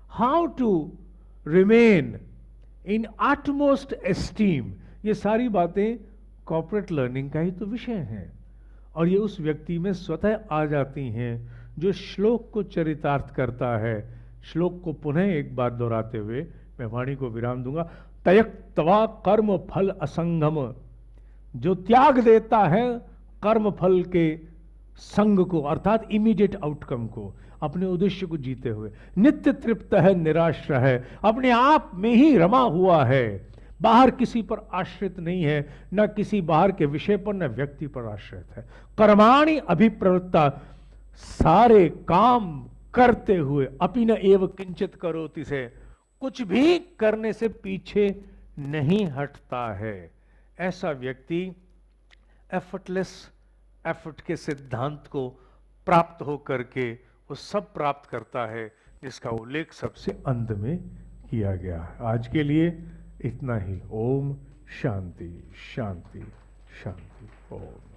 how to remain in utmost esteem। ये सारी बातें corporate learning का ही तो विषय हैं और ये उस व्यक्ति में स्वतः आ जाती हैं जो श्लोक को चरितार्थ करता है। श्लोक को पुनः एक बार दोहराते हुए मैं वाणी को विराम दूंगा। त्यक्त्वा कर्म फल असंगम, जो त्याग देता है कर्म फल के संग को अर्थात इमीडिएट आउटकम को, अपने उद्देश्य को जीते हुए नित्य तृप्त है, निराश है, अपने आप में ही रमा हुआ है, बाहर किसी पर आश्रित नहीं है, न किसी बाहर के विषय पर, न व्यक्ति पर आश्रित है। कर्माणि अभिप्रवृत्ता, सारे काम करते हुए अपि न एव किंचित करोति से, कुछ भी करने से पीछे नहीं हटता है। ऐसा व्यक्ति एफर्टलेस एफर्ट के सिद्धांत को प्राप्त होकर के वो सब प्राप्त करता है जिसका उल्लेख सबसे अंत में किया गया है। आज के लिए इतना ही। ओम शांति शांति शांति। ओम।